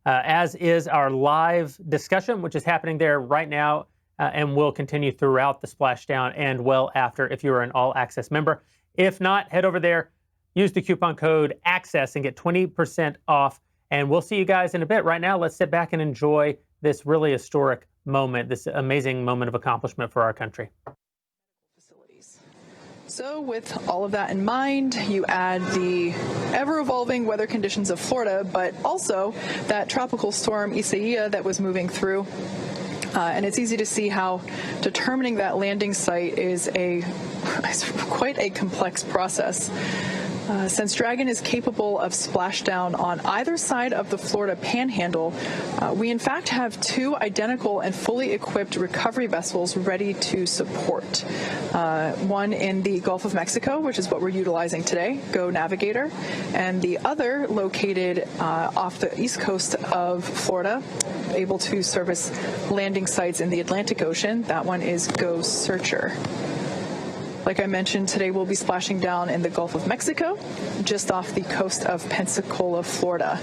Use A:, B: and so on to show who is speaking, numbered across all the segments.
A: as is our live discussion, which is happening there right now and will continue throughout the Splashdown and well after if you're an all-access member. If not, head over there, use the coupon code ACCESS and get 20% off. And we'll see you guys in a bit. Right now, let's sit back and enjoy this really historic moment, this amazing moment of accomplishment for our country.
B: So with all of that in mind, you add the ever-evolving weather conditions of Florida, but also that tropical storm Isaiah that was moving through. And it's easy to see how determining that landing site is quite a complex process. Since Dragon is capable of splashdown on either side of the Florida Panhandle, we in fact have two identical and fully equipped recovery vessels ready to support. One in the Gulf of Mexico, which is what we're utilizing today, Go Navigator, and the other located off the east coast of Florida, able to service landing sites in the Atlantic Ocean. That one is Go Searcher. Like I mentioned, today we'll be splashing down in the Gulf of Mexico, just off the coast of Pensacola, Florida.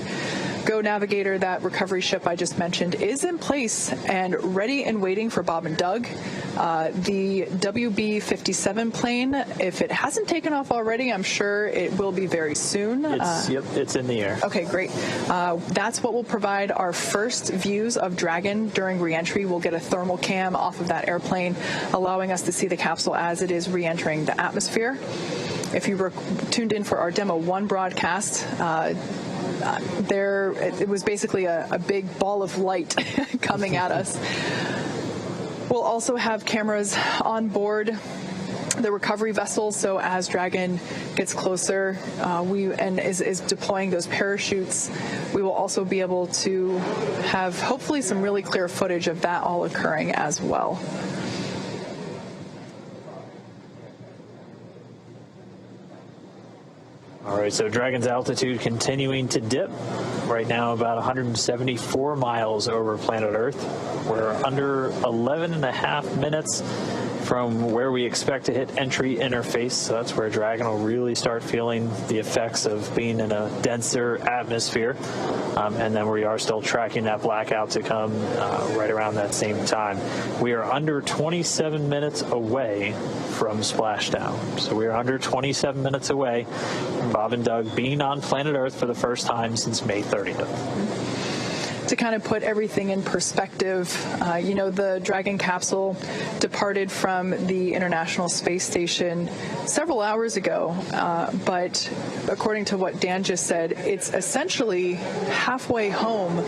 B: Go Navigator, that recovery ship I just mentioned, is in place and ready and waiting for Bob and Doug. The WB-57 plane, if it hasn't taken off already, I'm sure it will be very soon.
C: Yep, it's in the air.
B: Okay, great. That's what will provide our first views of Dragon during reentry. We'll get a thermal cam off of that airplane, allowing us to see the capsule as it is reentering the atmosphere. If you were tuned in for our Demo 1 broadcast, it was basically a big ball of light coming at us. We'll also have cameras on board the recovery vessel, so as Dragon gets closer and is deploying those parachutes, we will also be able to have hopefully some really clear footage of that all occurring as well.
C: All right, so Dragon's altitude continuing to dip. Right now about 174 miles over planet Earth. We're under 11 and a half minutes from where we expect to hit entry interface. So that's where Dragon will really start feeling the effects of being in a denser atmosphere. And then we are still tracking that blackout to come right around that same time. We are under 27 minutes away from Splashdown. So we are under 27 minutes away from Bob and Doug being on planet Earth for the first time since May 30th.
B: To kind of put everything in perspective, the Dragon capsule departed from the International Space Station several hours ago, but according to what Dan just said, it's essentially halfway home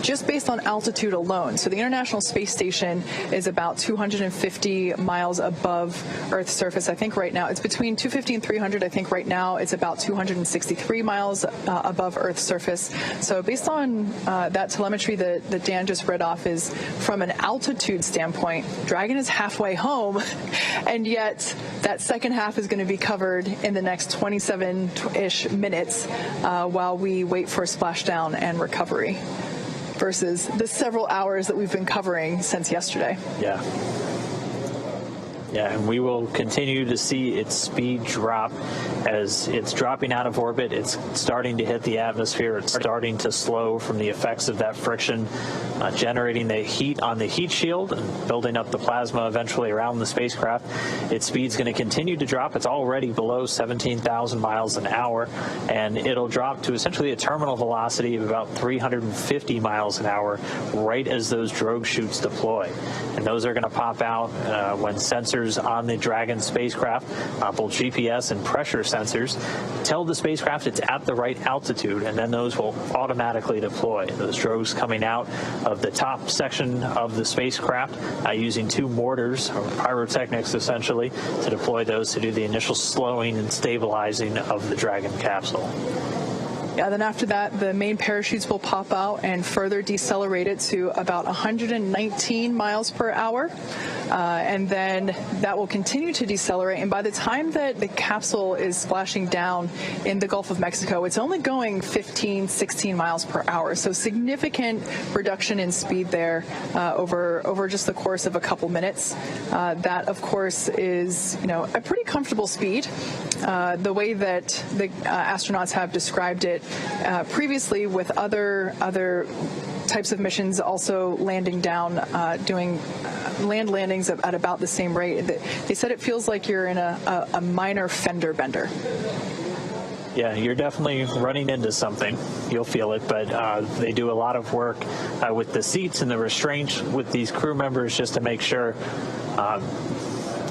B: just based on altitude alone. So the International Space Station is about 250 miles above Earth's surface. I think right now it's between 250 and 300. I think right now it's about 263 miles above Earth's surface. So based on that telemetry that Dan just read off, is from an altitude standpoint, Dragon is halfway home, and yet that second half is going to be covered in the next 27-ish minutes while we wait for splashdown and recovery, versus the several hours that we've been covering since yesterday.
C: Yeah, and we will continue to see its speed drop as it's dropping out of orbit. It's starting to hit the atmosphere. It's starting to slow from the effects of that friction, generating the heat on the heat shield and building up the plasma eventually around the spacecraft. Its speed's going to continue to drop. It's already below 17,000 miles an hour, and it'll drop to essentially a terminal velocity of about 350 miles an hour right as those drogue chutes deploy. And those are going to pop out when sensors on the Dragon spacecraft, both GPS and pressure sensors, tell the spacecraft it's at the right altitude, and then those will automatically deploy. Those drogues coming out of the top section of the spacecraft using two mortars, or pyrotechnics essentially, to deploy those to do the initial slowing and stabilizing of the Dragon capsule.
B: Yeah, then after that, the main parachutes will pop out and further decelerate it to about 119 miles per hour. And then that will continue to decelerate. And by the time that the capsule is splashing down in the Gulf of Mexico, it's only going 15, 16 miles per hour. So significant reduction in speed there over just the course of a couple minutes. That, of course, is a pretty comfortable speed. The way that the astronauts have described it, previously with other types of missions also landing down, doing land landings at about the same rate. They said it feels like you're in a minor fender bender.
C: Yeah, you're definitely running into something. You'll feel it, but they do a lot of work with the seats and the restraint with these crew members just to make sure,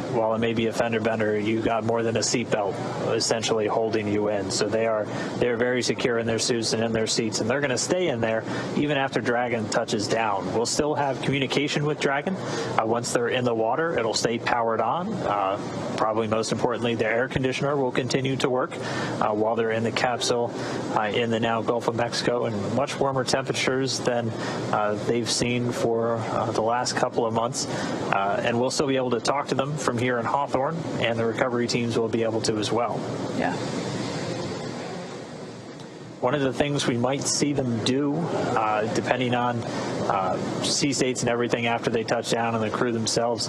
C: while it may be a fender bender, you got more than a seatbelt essentially holding you in. So they're very secure in their suits and in their seats, and they're going to stay in there even after Dragon touches down. We'll still have communication with Dragon. Once they're in the water, it'll stay powered on. Probably most importantly, the air conditioner will continue to work while they're in the capsule in the now Gulf of Mexico, and much warmer temperatures than they've seen for the last couple of months. And we'll still be able to talk to them from here in Hawthorne, and the recovery teams will be able to as well.
B: Yeah.
C: One of the things we might see them do, depending on sea states and everything after they touch down and the crew themselves,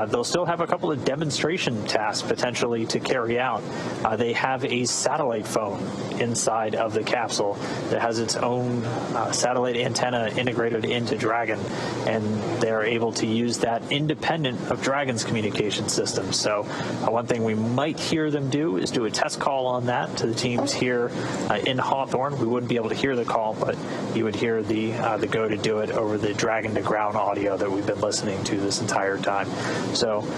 C: they'll still have a couple of demonstration tasks potentially to carry out. They have a satellite phone inside of the capsule that has its own satellite antenna integrated into Dragon, and they're able to use that independent of Dragon's communication system. So one thing we might hear them do is do a test call on that to the teams here in Hawthorne. We wouldn't be able to hear the call, but you would hear the go to do it over the Dragon to ground audio that we've been listening to this entire time. So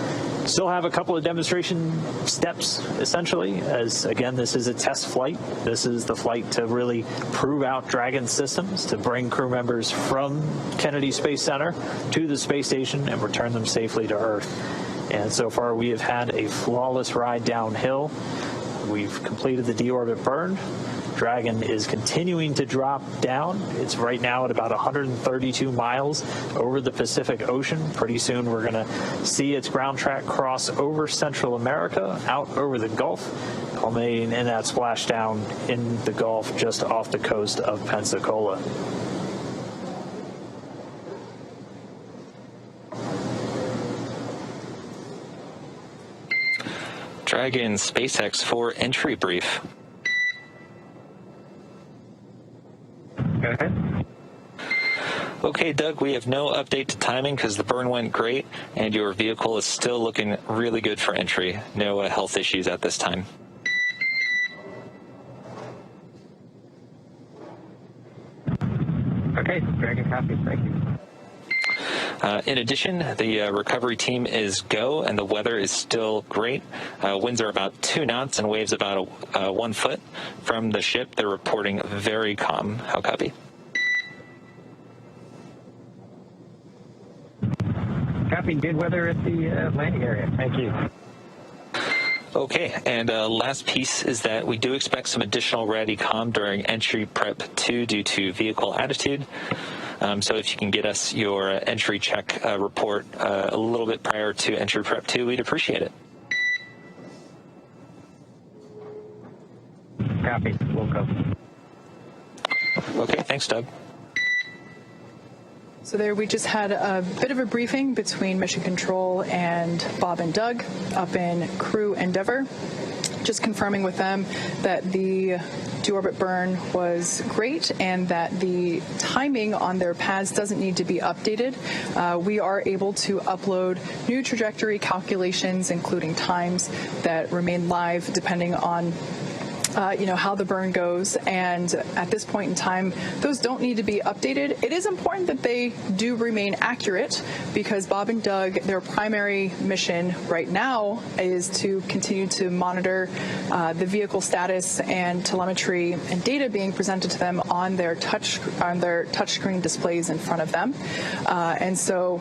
C: still have a couple of demonstration steps, essentially, as, again, this is a test flight. This is the flight to really prove out Dragon systems, to bring crew members from Kennedy Space Center to the space station and return them safely to Earth. And so far, we have had a flawless ride downhill. We've completed the deorbit burn. Dragon is continuing to drop down. It's right now at about 132 miles over the Pacific Ocean. Pretty soon we're going to see its ground track cross over Central America, out over the Gulf, culminating in that splashdown in the Gulf just off the coast of Pensacola.
D: Dragon SpaceX for entry brief.
E: Go ahead.
D: Okay, Doug, we have no update to timing because the burn went great and your vehicle is still looking really good for entry. No health issues at this time.
E: Okay, Dragon copy. Thank you.
D: In addition, the recovery team is go, and the weather is still great. Winds are about 2 knots and waves about 1 foot. From the ship, they're reporting very calm. How copy?
E: Copy. Good weather at the landing area. Thank you.
D: Okay, and last piece is that we do expect some additional RADICOM during entry prep 2 due to vehicle attitude. So if you can get us your entry check report a little bit prior to entry prep 2, we'd appreciate it.
E: Copy. We'll go.
D: Okay, thanks, Doug.
B: So there we just had a bit of a briefing between Mission Control and Bob and Doug up in Crew Endeavour, just confirming with them that the deorbit burn was great and that the timing on their pads doesn't need to be updated. We are able to upload new trajectory calculations, including times that remain live depending on how the burn goes, and at this point in time, those don't need to be updated. It is important that they do remain accurate because Bob and Doug, their primary mission right now is to continue to monitor the vehicle status and telemetry and data being presented to them on their touchscreen displays in front of them, and so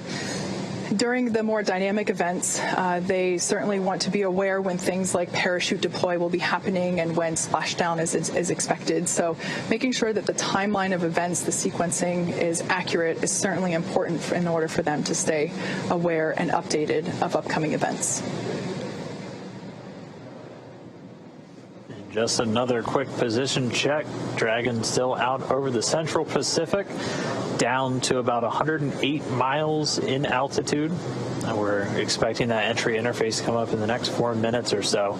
B: during the more dynamic events, they certainly want to be aware when things like parachute deploy will be happening and when splashdown is expected. So making sure that the timeline of events, the sequencing is accurate is certainly important in order for them to stay aware and updated of upcoming events.
C: Just another quick position check. Dragon still out over the Central Pacific. down to about 108 miles in altitude. We're expecting that entry interface to come up in the next 4 minutes or so.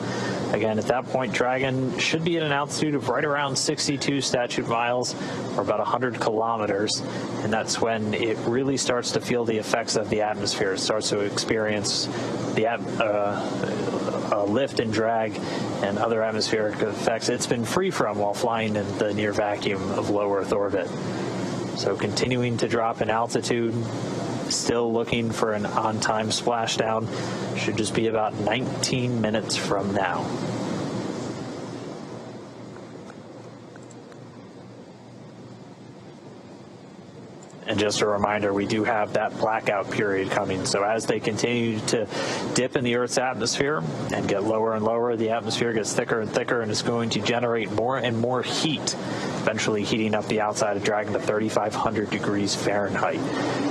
C: Again, at that point, Dragon should be at an altitude of right around 62 statute miles, or about 100 kilometers, and that's when it really starts to feel the effects of the atmosphere. It starts to experience the lift and drag and other atmospheric effects it's been free from while flying in the near vacuum of low Earth orbit. So continuing to drop in altitude, still looking for an on-time splashdown. Should just be about 19 minutes from now. And just a reminder, we do have that blackout period coming. So as they continue to dip in the Earth's atmosphere and get lower and lower, the atmosphere gets thicker and thicker, and it's going to generate more and more heat, eventually heating up the outside of Dragon to 3,500 degrees Fahrenheit.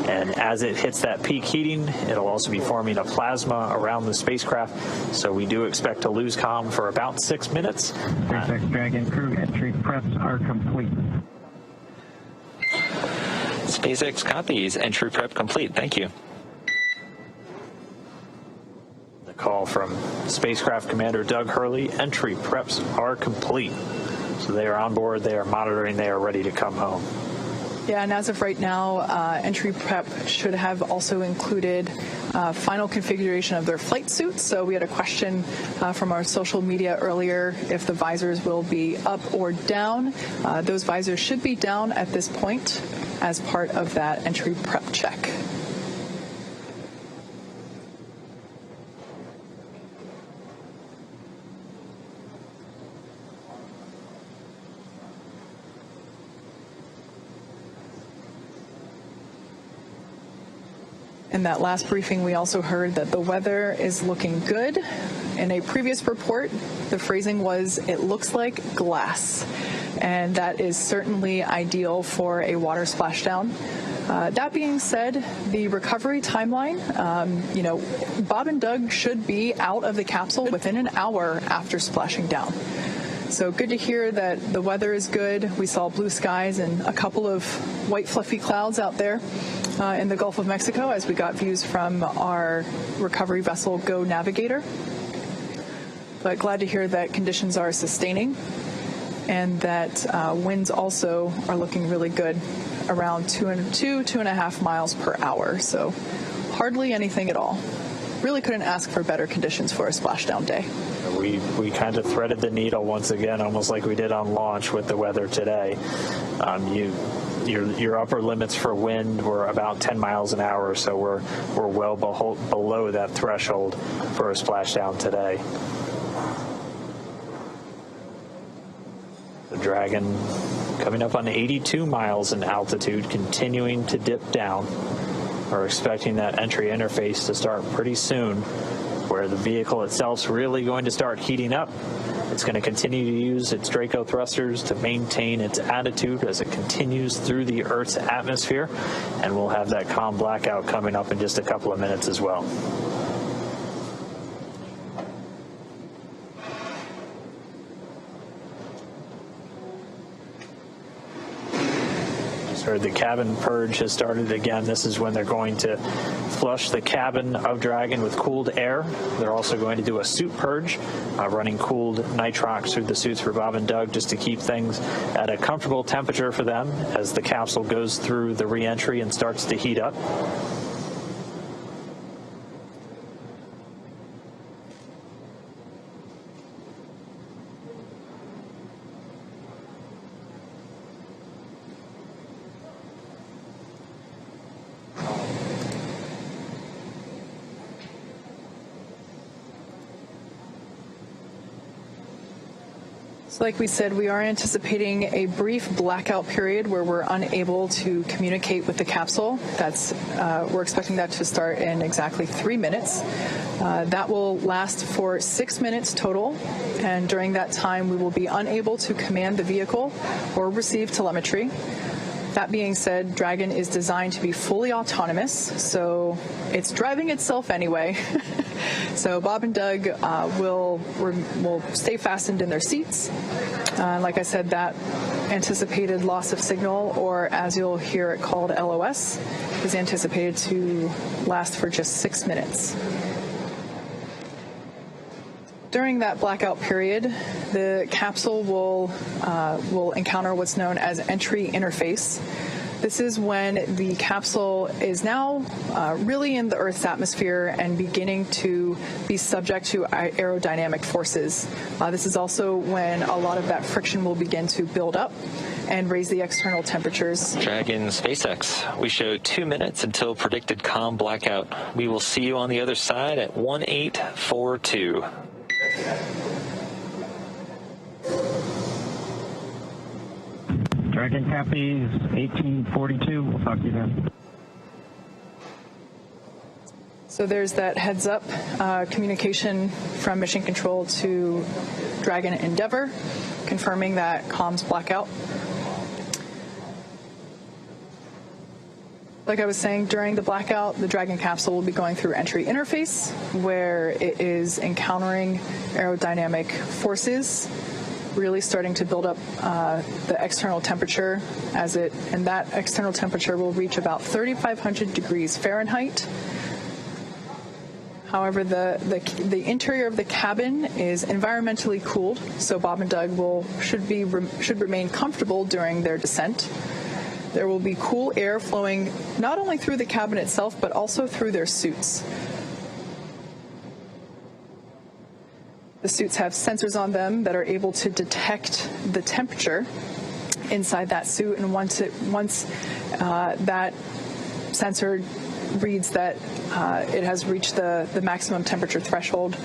C: And as it hits that peak heating, it'll also be forming a plasma around the spacecraft. So we do expect to lose comm for about 6 minutes.
E: SpaceX Dragon crew entry preps are complete.
D: SpaceX copies. Entry prep complete. Thank you.
C: The call from Spacecraft Commander Doug Hurley, entry preps are complete. So they are on board, they are monitoring, they are ready to come home.
B: Yeah, and as of right now, entry prep should have also included final configuration of their flight suits. So we had a question from our social media earlier if the visors will be up or down. Those visors should be down at this point as part of that entry prep check. In that last briefing, we also heard that the weather is looking good. In a previous report, the phrasing was, "It looks like glass." And that is certainly ideal for a water splashdown. That being said, the recovery timeline, Bob and Doug should be out of the capsule within an hour after splashing down. So good to hear that the weather is good. We saw blue skies and a couple of white fluffy clouds out there in the Gulf of Mexico as we got views from our recovery vessel Go Navigator. But glad to hear that conditions are sustaining and that winds also are looking really good, around 2.5 miles per hour. So hardly anything at all. Really couldn't ask for better conditions for a splashdown day.
C: We kind of threaded the needle once again, almost like we did on launch with the weather today. Your upper limits for wind were about 10 miles an hour, so we're well below that threshold for a splashdown today. The Dragon coming up on 82 miles in altitude, continuing to dip down. We're expecting that entry interface to start pretty soon, where the vehicle itself is really going to start heating up. It's going to continue to use its Draco thrusters to maintain its attitude as it continues through the Earth's atmosphere, and we'll have that comm blackout coming up in just a couple of minutes as well. The cabin purge has started again. This is when they're going to flush the cabin of Dragon with cooled air. They're also going to do a suit purge, running cooled nitrox through the suits for Bob and Doug just to keep things at a comfortable temperature for them as the capsule goes through the re-entry and starts to heat up.
B: Like we said, we are anticipating a brief blackout period where we're unable to communicate with the capsule. We're expecting that to start in exactly 3 minutes. That will last for 6 minutes total, and during that time we will be unable to command the vehicle or receive telemetry. That being said, Dragon is designed to be fully autonomous, so it's driving itself anyway. So Bob and Doug will stay fastened in their seats. Like I said, that anticipated loss of signal, or as you'll hear it called LOS, is anticipated to last for just 6 minutes. During that blackout period, the capsule will encounter what's known as entry interface. This is when the capsule is now really in the Earth's atmosphere and beginning to be subject to aerodynamic forces. This is also when a lot of that friction will begin to build up and raise the external temperatures.
D: Dragon SpaceX, we show 2 minutes until predicted calm blackout. We will see you on the other side at 1842.
E: Dragon copies 1842. We'll talk to you then.
B: So there's that heads up communication from Mission Control to Dragon Endeavour, confirming that comms blackout. Like I was saying, during the blackout, the Dragon capsule will be going through entry interface, where it is encountering aerodynamic forces, really starting to build up the external temperature and that external temperature will reach about 3,500 degrees Fahrenheit. However, the interior of the cabin is environmentally cooled, so Bob and Doug should remain comfortable during their descent. There will be cool air flowing not only through the cabin itself, but also through their suits. The suits have sensors on them that are able to detect the temperature inside that suit, and once that sensor reads that it has reached the maximum temperature threshold,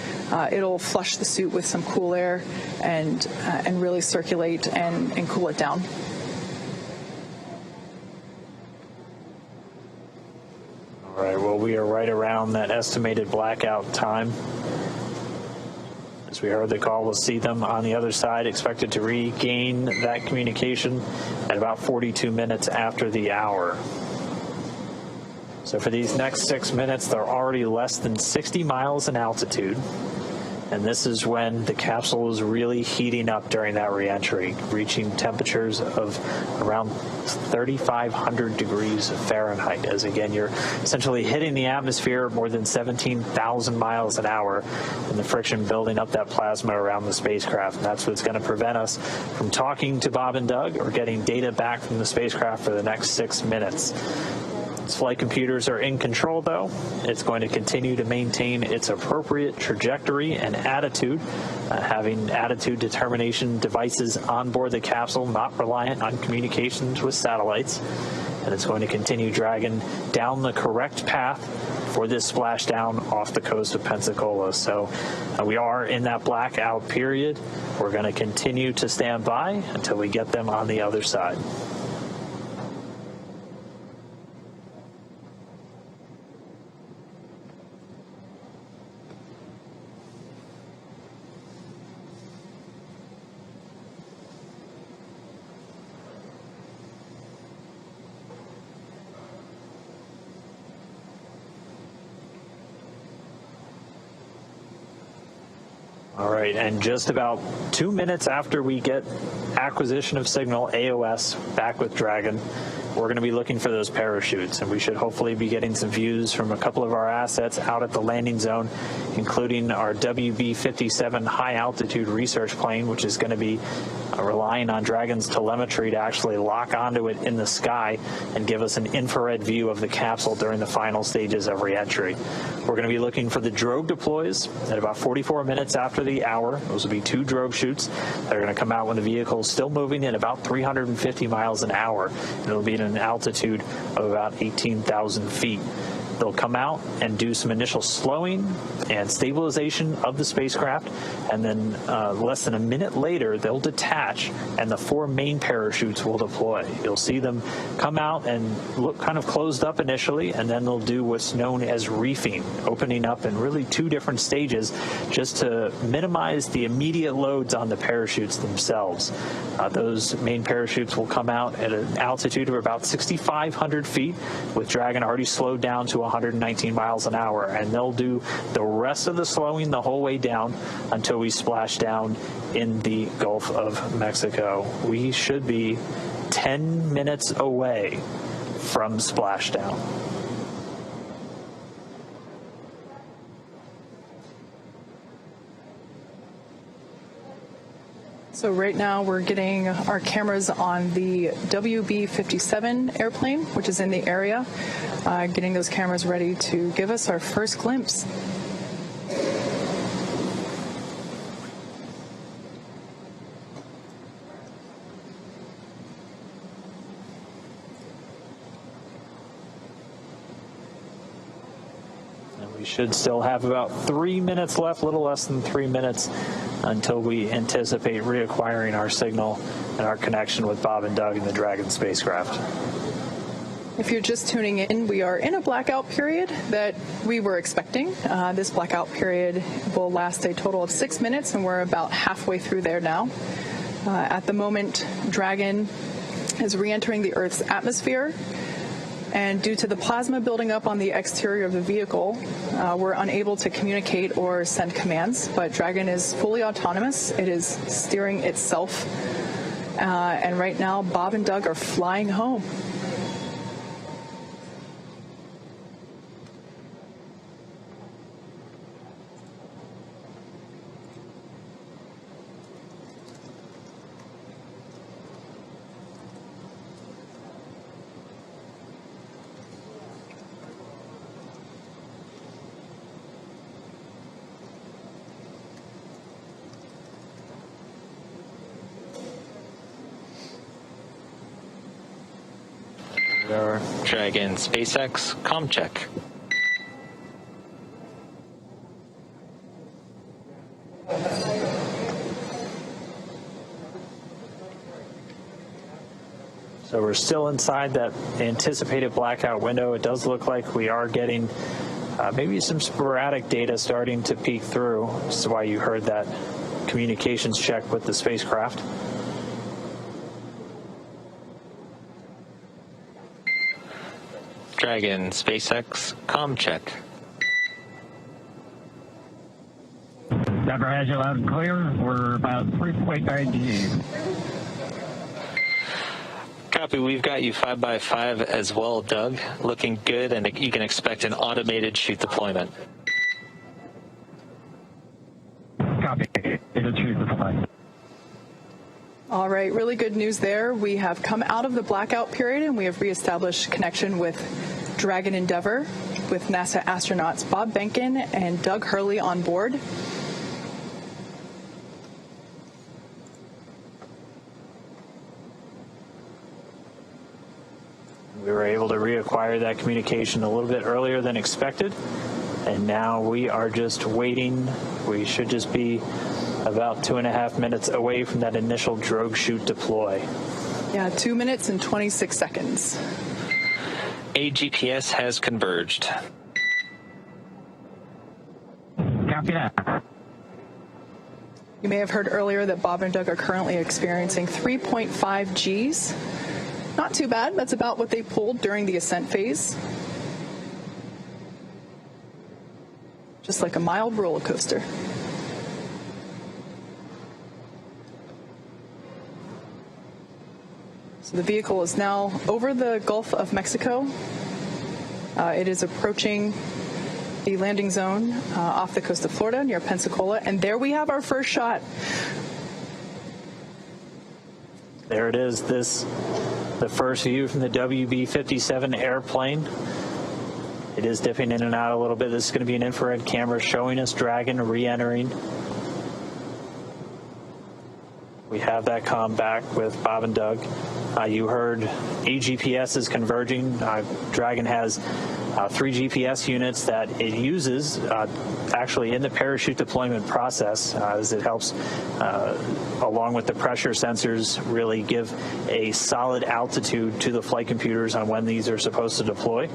B: it'll flush the suit with some cool air and really circulate and cool it down.
C: All right, well, we are right around that estimated blackout time. As we heard the call, we'll see them on the other side, expected to regain that communication at about 42 minutes after the hour. So for these next 6 minutes, they're already less than 60 miles in altitude. And this is when the capsule is really heating up during that reentry, reaching temperatures of around 3,500 degrees Fahrenheit. As again, you're essentially hitting the atmosphere more than 17,000 miles an hour, and the friction building up that plasma around the spacecraft. And that's what's going to prevent us from talking to Bob and Doug or getting data back from the spacecraft for the next 6 minutes. Its flight computers are in control, though. It's going to continue to maintain its appropriate trajectory and attitude, having attitude determination devices on board the capsule, not reliant on communications with satellites. And it's going to continue dragging down the correct path for this splashdown off the coast of Pensacola. So we are in that blackout period. We're going to continue to stand by until we get them on the other side. All right, and just about 2 minutes after we get acquisition of signal, AOS, back with Dragon, we're going to be looking for those parachutes, and we should hopefully be getting some views from a couple of our assets out at the landing zone, including our WB-57 high-altitude research plane, which is going to be relying on Dragon's telemetry to actually lock onto it in the sky and give us an infrared view of the capsule during the final stages of reentry. We're going to be looking for the Drogue deploys at about 44 minutes after the hour. Those will be 2 Drogue chutes that are going to come out when the vehicle is still moving at about 350 miles an hour. And it'll be at an altitude of about 18,000 feet. They'll come out and do some initial slowing and stabilization of the spacecraft, and then less than a minute later, they'll detach, and the 4 main parachutes will deploy. You'll see them come out and look kind of closed up initially, and then they'll do what's known as reefing, opening up in really 2 different stages just to minimize the immediate loads on the parachutes themselves. Those main parachutes will come out at an altitude of about 6,500 feet, with Dragon already slowed down to 119 miles an hour, and they'll do the rest of the slowing the whole way down until we splash down in the Gulf of Mexico. We should be 10 minutes away from splashdown.
B: So right now we're getting our cameras on the WB-57 airplane, which is in the area, getting those cameras ready to give us our first glimpse.
C: We should still have about 3 minutes left, a little less than 3 minutes, until we anticipate reacquiring our signal and our connection with Bob and Doug in the Dragon spacecraft.
B: If you're just tuning in, we are in a blackout period that we were expecting. This blackout period will last a total of 6 minutes, and we're about halfway through there now. At the moment, Dragon is re-entering the Earth's atmosphere. And due to the plasma building up on the exterior of the vehicle, we're unable to communicate or send commands, but Dragon is fully autonomous. It is steering itself. And right now, Bob and Doug are flying home.
D: Our Dragon SpaceX comm check.
C: So we're still inside that anticipated blackout window. It does look like we are getting maybe some sporadic data starting to peek through. This is why you heard that communications check with the spacecraft.
D: Dragon SpaceX comm check.
E: Dr. has you loud and clear. We're about 3.9 G.
D: Copy. We've got you 5x5 as well, Doug. Looking good, and you can expect an automated chute deployment.
E: Copy. It's a chute deployment.
B: All right, really good news there. We have come out of the blackout period and we have reestablished connection with Dragon Endeavour with NASA astronauts Bob Behnken and Doug Hurley on board.
C: We were able to reacquire that communication a little bit earlier than expected, and now we are just waiting. We should just be about 2.5 minutes away from that initial drogue chute deploy.
B: Yeah, 2 minutes and 26 seconds.
D: AGPS has converged.
E: Copy that.
B: You may have heard earlier that Bob and Doug are currently experiencing 3.5 Gs. Not too bad. That's about what they pulled during the ascent phase. Just like a mild roller coaster. So the vehicle is now over the Gulf of Mexico. It is approaching the landing zone off the coast of Florida near Pensacola, and there we have our first shot.
C: There it is. The first view from the WB-57 airplane. It is dipping in and out a little bit. This is going to be an infrared camera showing us Dragon re-entering. We have that comm back with Bob and Doug. You heard AGPS is converging. Dragon has 3 GPS units that it uses actually in the parachute deployment process as it helps, along with the pressure sensors, really give a solid altitude to the flight computers on when these are supposed to deploy.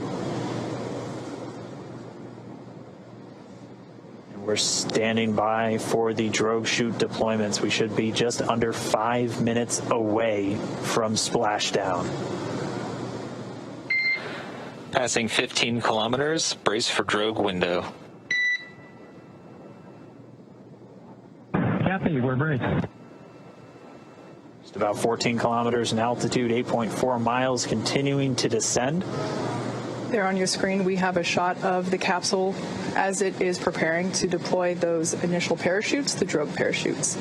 C: We're standing by for the drogue chute deployments. We should be just under 5 minutes away from splashdown.
D: Passing 15 kilometers, brace for Drogue window.
E: Copy, we're braced.
C: Just about 14 kilometers in altitude, 8.4 miles, continuing to descend.
B: There on your screen, we have a shot of the capsule as it is preparing to deploy those initial parachutes, the Drogue parachutes.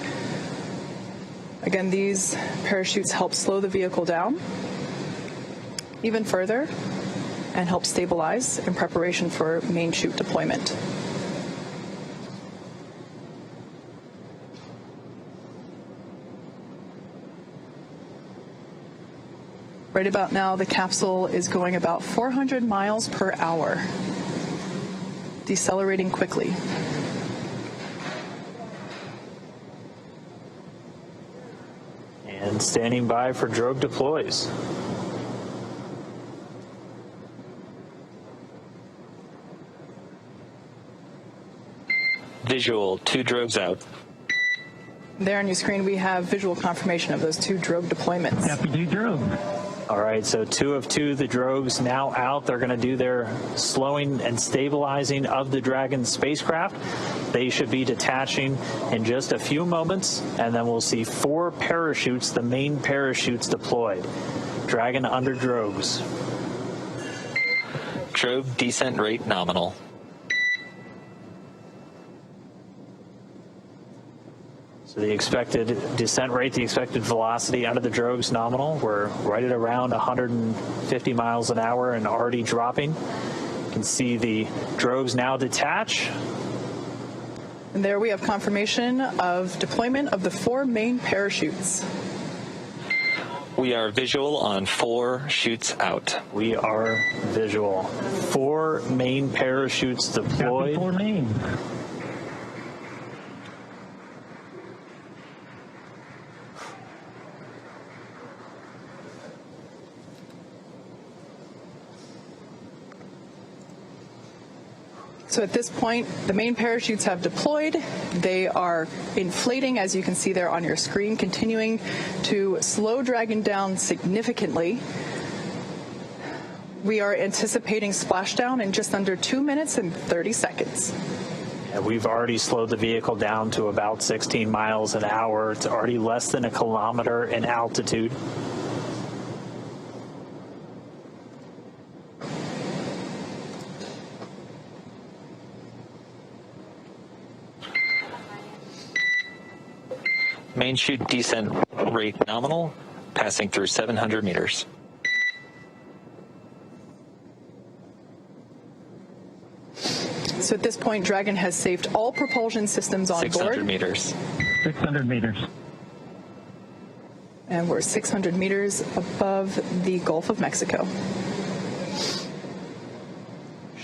B: Again, these parachutes help slow the vehicle down even further and help stabilize in preparation for main chute deployment. Right about now, the capsule is going about 400 miles per hour, decelerating quickly.
C: And standing by for Drogue deploys.
D: Visual, 2 Drogues out.
B: There on your screen, we have visual confirmation of those 2 Drogue deployments.
E: Copy, 2 Drogue.
C: All right, so 2 of 2, the Drogues now out. They're going to do their slowing and stabilizing of the Dragon spacecraft. They should be detaching in just a few moments, and then we'll see 4 parachutes, the main parachutes deployed. Dragon under Drogues.
D: Drogue descent rate nominal.
C: So the expected descent rate, the expected velocity under the Drogues nominal, we're right at around 150 miles an hour and already dropping. You can see the Drogues now detach.
B: And there we have confirmation of deployment of the 4 main parachutes.
D: We are visual on 4 chutes out.
C: We are visual. 4 main parachutes
E: Copy,
C: deployed.
E: 4 main.
B: So at this point, the main parachutes have deployed. They are inflating, as you can see there on your screen, continuing to slow Dragon down significantly. We are anticipating splashdown in just under 2 minutes and 30 seconds.
C: And we've already slowed the vehicle down to about 16 miles an hour. It's already less than a kilometer in altitude.
D: Main chute descent rate nominal, passing through 700 meters.
B: So at this point, Dragon has saved all propulsion systems on
D: 600
B: board.
D: meters.
E: 600 meters.
B: And we're 600 meters above the Gulf of Mexico.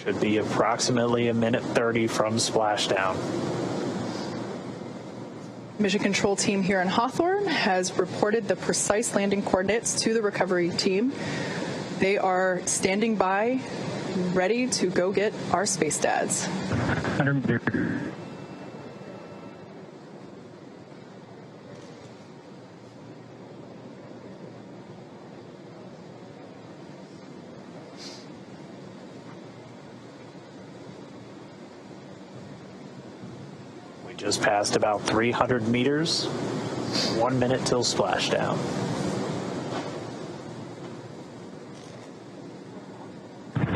C: Should be approximately 1:30 from splashdown.
B: Mission control team here in Hawthorne has reported the precise landing coordinates to the recovery team. They are standing by, ready to go get our space dads.
E: 100 meters.
C: Just passed about 300 meters. 1 minute till splashdown.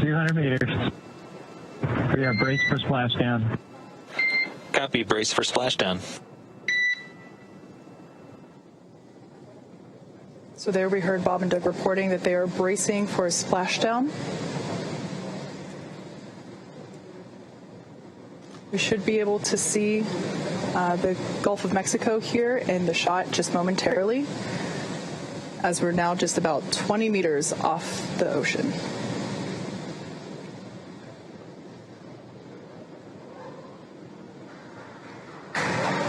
E: 200 meters. We are braced for splashdown.
D: Copy, brace for splashdown.
B: So there we heard Bob and Doug reporting that they are bracing for a splashdown. We should be able to see the Gulf of Mexico here in the shot just momentarily, as we're now just about 20 meters off the ocean.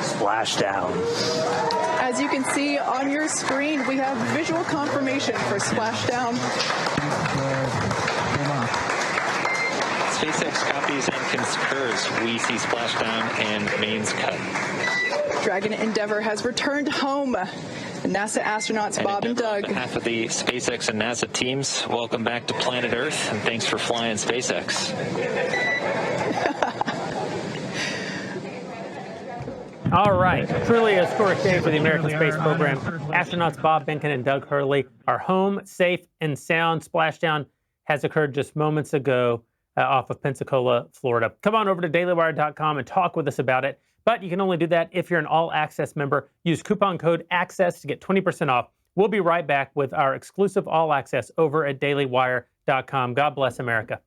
C: Splashdown.
B: As you can see on your screen, we have visual confirmation for splashdown.
D: SpaceX copies and concurs. We see splashdown and mains cut.
B: Dragon Endeavour has returned home. The NASA astronauts Bob and Doug.
D: On behalf of the SpaceX and NASA teams, welcome back to planet Earth, and thanks for flying SpaceX.
A: All right, truly a historic day for the American space program. Astronauts Bob Behnken and Doug Hurley are home, safe and sound. Splashdown has occurred just moments ago off of Pensacola, Florida. Come on over to dailywire.com and talk with us about it. But you can only do that if you're an all-access member. Use coupon code ACCESS to get 20% off. We'll be right back with our exclusive all-access over at dailywire.com. God bless America.